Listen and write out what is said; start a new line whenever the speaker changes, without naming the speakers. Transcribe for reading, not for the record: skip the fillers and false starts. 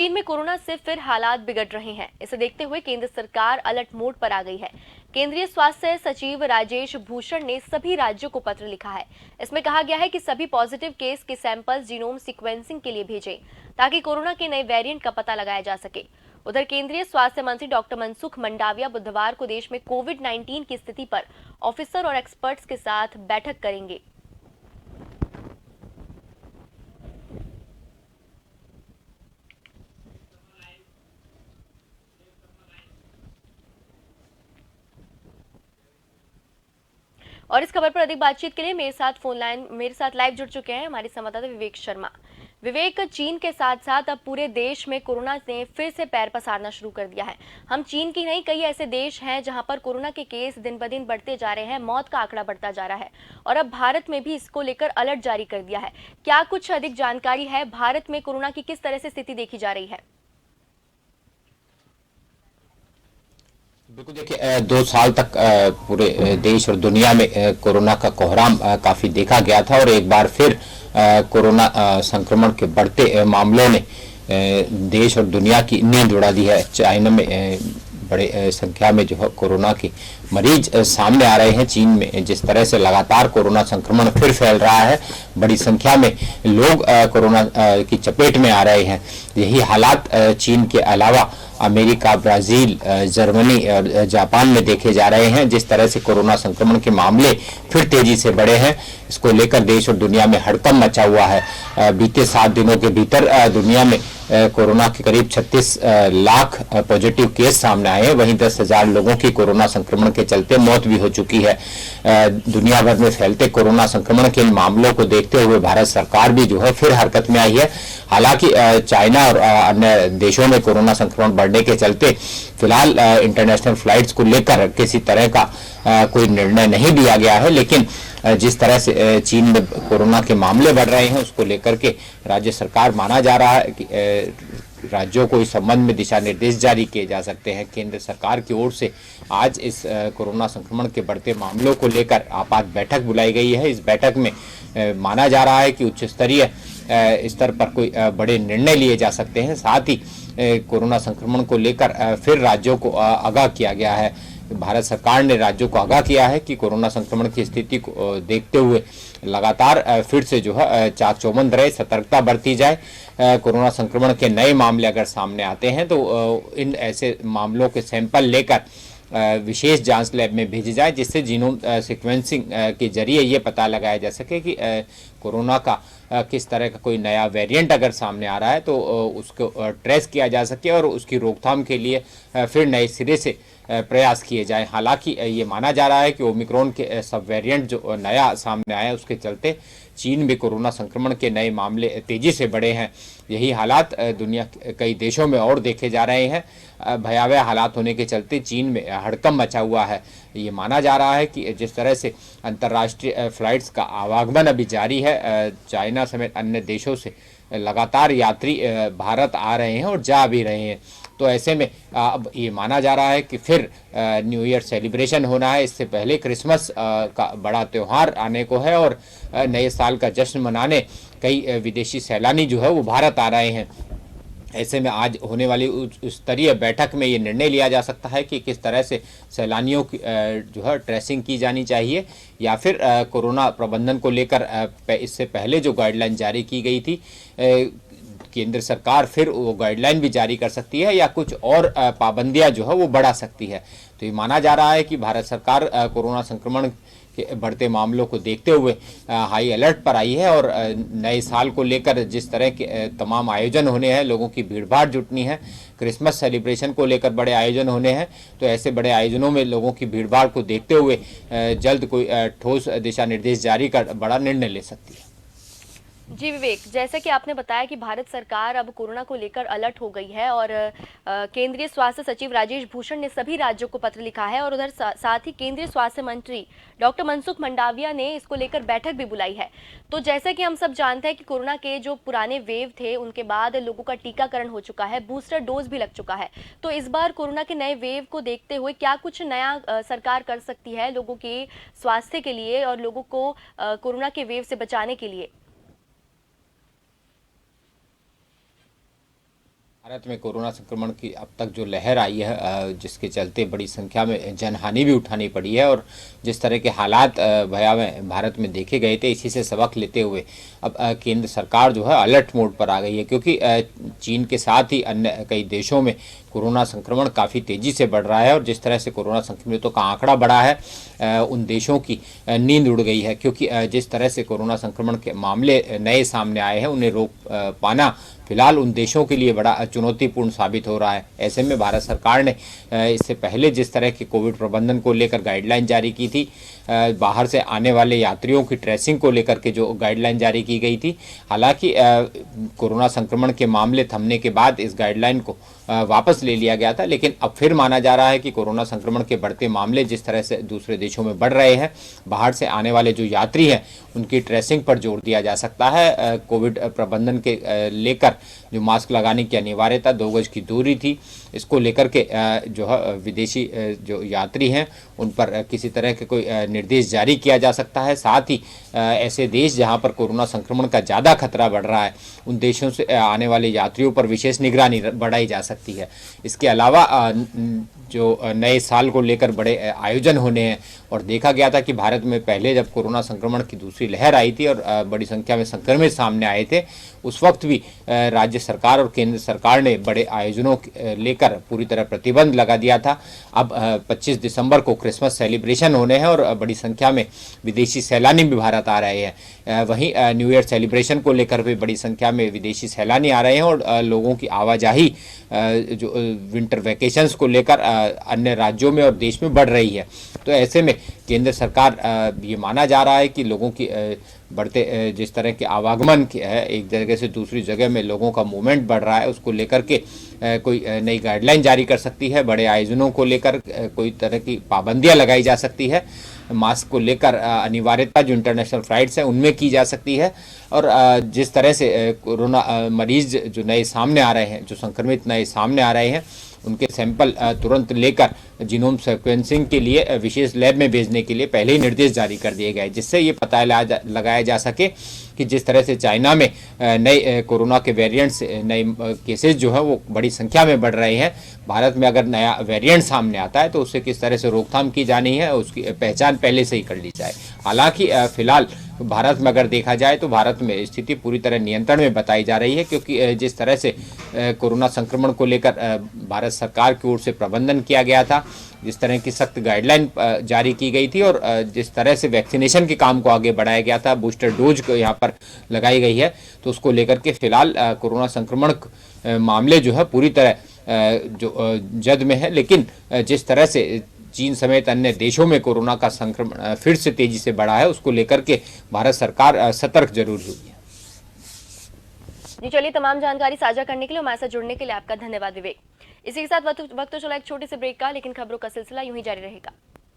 चीन में कोरोना से फिर हालात बिगड़ रहे हैं। इसे देखते हुए केंद्र सरकार अलर्ट मोड पर आ गई है। केंद्रीय स्वास्थ्य सचिव राजेश भूषण ने सभी राज्यों को पत्र लिखा है। इसमें कहा गया है कि सभी पॉजिटिव केस के सैंपल्स जीनोम सीक्वेंसिंग के लिए भेजें ताकि कोरोना के नए वेरिएंट का पता लगाया जा सके। उधर केंद्रीय स्वास्थ्य मंत्री डॉक्टर मनसुख मंडाविया बुधवार को देश में कोविड-19 की स्थिति पर ऑफिसर और एक्सपर्ट्स के साथ बैठक करेंगे। और इस खबर पर अधिक बातचीत के लिए मेरे साथ लाइव जुड़ चुके हैं हमारे संवाददाता विवेक शर्मा। विवेक, चीन के साथ साथ अब पूरे देश में कोरोना ने फिर से पैर पसारना शुरू कर दिया है। हम चीन की नहीं, कई ऐसे देश हैं जहां पर कोरोना के केस दिन ब दिन बढ़ते जा रहे हैं, मौत का आंकड़ा बढ़ता जा रहा है और अब भारत में भी इसको लेकर अलर्ट जारी कर दिया है। क्या कुछ अधिक जानकारी है, भारत में कोरोना की किस तरह से स्थिति देखी जा रही है?
बिल्कुल, देखिए 2 साल तक पूरे देश और दुनिया में कोरोना का कोहराम काफी देखा गया था और एक बार फिर कोरोना संक्रमण के बढ़ते मामलों ने देश और दुनिया की नींद उड़ा दी है। चाइना में बड़े संख्या में जो है कोरोना के मरीज सामने आ रहे हैं। चीन में जिस तरह से लगातार कोरोना संक्रमण फिर फैल रहा है, बड़ी संख्या में लोग कोरोना की चपेट में आ रहे हैं। यही हालात चीन के अलावा अमेरिका, ब्राजील, जर्मनी और जापान में देखे जा रहे हैं। जिस तरह से कोरोना संक्रमण के मामले फिर तेजी से बढ़े हैं, इसको लेकर देश और दुनिया में हड़कंप मचा हुआ है। बीते 7 दिनों के भीतर दुनिया में कोरोना के करीब 36 लाख पॉजिटिव केस सामने आए हैं। वहीं 10,000 लोगों की कोरोना संक्रमण के चलते मौत भी हो चुकी है। दुनिया भर में फैलते कोरोना संक्रमण के मामलों को देखते हुए भारत सरकार भी जो है फिर हरकत में आई है। हालांकि चाइना और अन्य देशों में कोरोना संक्रमण बढ़ने के चलते फिलहाल इंटरनेशनल फ्लाइट्स को लेकर किसी तरह का कोई निर्णय नहीं लिया गया है, लेकिन जिस तरह से चीन में कोरोना के मामले बढ़ रहे हैं उसको लेकर के राज्य सरकार माना जा रहा है कि राज्यों को इस संबंध में दिशा निर्देश जारी किए जा सकते हैं। केंद्र सरकार की ओर से आज इस कोरोना संक्रमण के बढ़ते मामलों को लेकर आपात बैठक बुलाई गई है। इस बैठक में माना जा रहा है कि उच्च स्तरीय स्तर पर कोई बड़े निर्णय लिए जा सकते हैं। साथ ही कोरोना संक्रमण को लेकर फिर राज्यों को आगाह किया गया है। भारत सरकार ने राज्यों को आगाह किया है कि कोरोना संक्रमण की स्थिति को देखते हुए लगातार फिर से जो है चाक चौबंद रहे, सतर्कता बरती जाए। कोरोना संक्रमण के नए मामले अगर सामने आते हैं तो इन ऐसे मामलों के सैंपल लेकर विशेष जांच लैब में भेजी जाए, जिससे जीनोम सीक्वेंसिंग के जरिए ये पता लगाया जा सके कि कोरोना का किस तरह का कोई नया वेरिएंट अगर सामने आ रहा है तो उसको ट्रेस किया जा सके और उसकी रोकथाम के लिए फिर नए सिरे से प्रयास किए जाएं। हालांकि ये माना जा रहा है कि ओमिक्रॉन के सब वेरिएंट जो नया सामने आया उसके चलते चीन में कोरोना संक्रमण के नए मामले तेजी से बढ़े हैं। यही हालात दुनिया कई देशों में और देखे जा रहे हैं। भयावह हालात होने के चलते चीन में हड़कंप मचा हुआ है। ये माना जा रहा है कि जिस तरह से अंतर्राष्ट्रीय फ्लाइट्स का आवागमन अभी जारी है, चाइना समेत अन्य देशों से लगातार यात्री भारत आ रहे हैं और जा भी रहे हैं। तो ऐसे में अब ये माना जा रहा है कि फिर न्यू ईयर सेलिब्रेशन होना है। इससे पहले क्रिसमस का बड़ा त्यौहार आने को है और नए साल का जश्न मनाने कई विदेशी सैलानी जो है वो भारत आ रहे हैं। ऐसे में आज होने वाली उच्च स्तरीय बैठक में ये निर्णय लिया जा सकता है कि किस तरह से सैलानियों की जो है ट्रेसिंग की जानी चाहिए, या फिर कोरोना प्रबंधन को लेकर इससे पहले जो गाइडलाइन जारी की गई थी केंद्र सरकार फिर वो गाइडलाइन भी जारी कर सकती है या कुछ और पाबंदियां जो है वो बढ़ा सकती है। तो ये माना जा रहा है कि भारत सरकार कोरोना संक्रमण के बढ़ते मामलों को देखते हुए हाई अलर्ट पर आई है और नए साल को लेकर जिस तरह के तमाम आयोजन होने हैं, लोगों की भीड़भाड़ जुटनी है, क्रिसमस सेलिब्रेशन को लेकर बड़े आयोजन होने हैं, तो ऐसे बड़े आयोजनों में लोगों की भीड़भाड़ को देखते हुए जल्द कोई ठोस दिशा निर्देश जारी कर बड़ा निर्णय ले सकती है।
जी विवेक, जैसा कि आपने बताया कि भारत सरकार अब कोरोना को लेकर अलर्ट हो गई है और केंद्रीय स्वास्थ्य सचिव राजेश भूषण ने सभी राज्यों को पत्र लिखा है और उधर साथ ही केंद्रीय स्वास्थ्य मंत्री डॉक्टर मनसुख मंडाविया ने इसको लेकर बैठक भी बुलाई है। तो जैसा कि हम सब जानते हैं कि कोरोना के जो पुराने वेव थे उनके बाद लोगों का टीकाकरण हो चुका है, बूस्टर डोज भी लग चुका है। तो इस बार कोरोना के नए वेव को देखते हुए क्या कुछ नया सरकार कर सकती है लोगों के स्वास्थ्य के लिए और लोगों को कोरोना के वेव से बचाने के लिए?
भारत में कोरोना संक्रमण की अब तक जो लहर आई है, जिसके चलते बड़ी संख्या में जनहानि भी उठानी पड़ी है, और जिस तरह के हालात भयावह भारत में देखे गए थे, इसी से सबक लेते हुए अब केंद्र सरकार जो है अलर्ट मोड पर आ गई है, क्योंकि चीन के साथ ही अन्य कई देशों में कोरोना संक्रमण काफ़ी तेज़ी से बढ़ रहा है, और जिस तरह से कोरोना संक्रमितों का आंकड़ा बढ़ा है, उन देशों की नींद उड़ गई है, क्योंकि जिस तरह से कोरोना संक्रमण के मामले नए सामने आए हैं, उन्हें रोक पाना फिलहाल उन देशों के लिए बड़ा चुनौतीपूर्ण साबित हो रहा है। ऐसे में भारत सरकार ने इससे पहले जिस तरह के कोविड प्रबंधन को लेकर गाइडलाइन जारी की थी, बाहर से आने वाले यात्रियों की ट्रेसिंग को लेकर के जो गाइडलाइन जारी की गई थी, हालांकि कोरोना संक्रमण के मामले थमने के बाद इस गाइडलाइन को वापस ले लिया गया था, लेकिन अब फिर माना जा रहा है कि कोरोना संक्रमण के बढ़ते मामले जिस तरह से दूसरे देशों में बढ़ रहे हैं, बाहर से आने वाले जो यात्री हैं उनकी ट्रेसिंग पर जोर दिया जा सकता है। कोविड प्रबंधन के लेकर जो मास्क लगाने की अनिवार्यता, 2 गज की दूरी थी, इसको लेकर के जो है विदेशी जो यात्री हैं उन पर किसी तरह के कोई निर्देश जारी किया जा सकता है। साथ ही ऐसे देश जहां पर कोरोना संक्रमण का ज़्यादा खतरा बढ़ रहा है, उन देशों से आने वाले यात्रियों पर विशेष निगरानी बढ़ाई जा सकती है। इसके अलावा जो नए साल को लेकर बड़े आयोजन होने हैं, और देखा गया था कि भारत में पहले जब कोरोना संक्रमण की दूसरी लहर आई थी और बड़ी संख्या में संक्रमित सामने आए थे, उस वक्त भी राज्य सरकार और केंद्र सरकार ने बड़े आयोजनों लेकर पूरी तरह प्रतिबंध लगा दिया था। अब 25 दिसंबर को क्रिसमस सेलिब्रेशन होने हैं और बड़ी संख्या में विदेशी सैलानी भी भारत आ रहे हैं। वहीं न्यू ईयर सेलिब्रेशन को लेकर भी बड़ी संख्या में विदेशी सैलानी आ रहे हैं, और लोगों की आवाजाही जो विंटर वैकेशंस को लेकर अन्य राज्यों में और देश में बढ़ रही है। तो ऐसे में केंद्र सरकार ये माना जा रहा है कि लोगों की बढ़ते जिस तरह के आवागमन है, एक जगह से दूसरी जगह में लोगों का मूवमेंट बढ़ रहा है, उसको लेकर के कोई नई गाइडलाइन जारी कर सकती है। बड़े आयोजनों को लेकर कोई तरह की पाबंदियां लगाई जा सकती है। मास्क को लेकर अनिवार्यता जो इंटरनेशनल फ्लाइट्स हैं उनमें की जा सकती है। और जिस तरह से कोरोना मरीज जो नए सामने आ रहे हैं, जो संक्रमित नए सामने आ रहे हैं, उनके सैंपल तुरंत लेकर जीनोम सीक्वेंसिंग के लिए विशेष लैब में भेजने के लिए पहले ही निर्देश जारी कर दिए गए, जिससे ये पता लगाया जा सके कि जिस तरह से चाइना में नए कोरोना के वेरिएंट्स, नए केसेस जो है वो बड़ी संख्या में बढ़ रहे हैं, भारत में अगर नया वेरिएंट सामने आता है तो उससे किस तरह से रोकथाम की जानी है, उसकी पहचान पहले से ही कर ली जाए। हालांकि फिलहाल भारत में अगर देखा जाए तो भारत में स्थिति पूरी तरह नियंत्रण में बताई जा रही है, क्योंकि जिस तरह से कोरोना संक्रमण को लेकर भारत सरकार की ओर से प्रबंधन किया गया था, जिस तरह की सख्त गाइडलाइन जारी की गई थी, और जिस तरह से वैक्सीनेशन के काम को आगे बढ़ाया गया था, बूस्टर डोज को यहाँ पर लगाई गई है, तो उसको लेकर के फिलहाल कोरोना संक्रमण मामले जो है पूरी तरह जो जद में है। लेकिन जिस तरह से चीन समेत अन्य देशों में कोरोना का संक्रमण फिर से तेजी से बढ़ा है, उसको लेकर के भारत सरकार सतर्क जरूर हुई है।
जी चलिए, तमाम जानकारी साझा करने के लिए, हमारे साथ जुड़ने के लिए आपका धन्यवाद विवेक। इसी के साथ वक्त तो चला एक छोटे से ब्रेक का, लेकिन खबरों का सिलसिला यूं ही जारी रहेगा।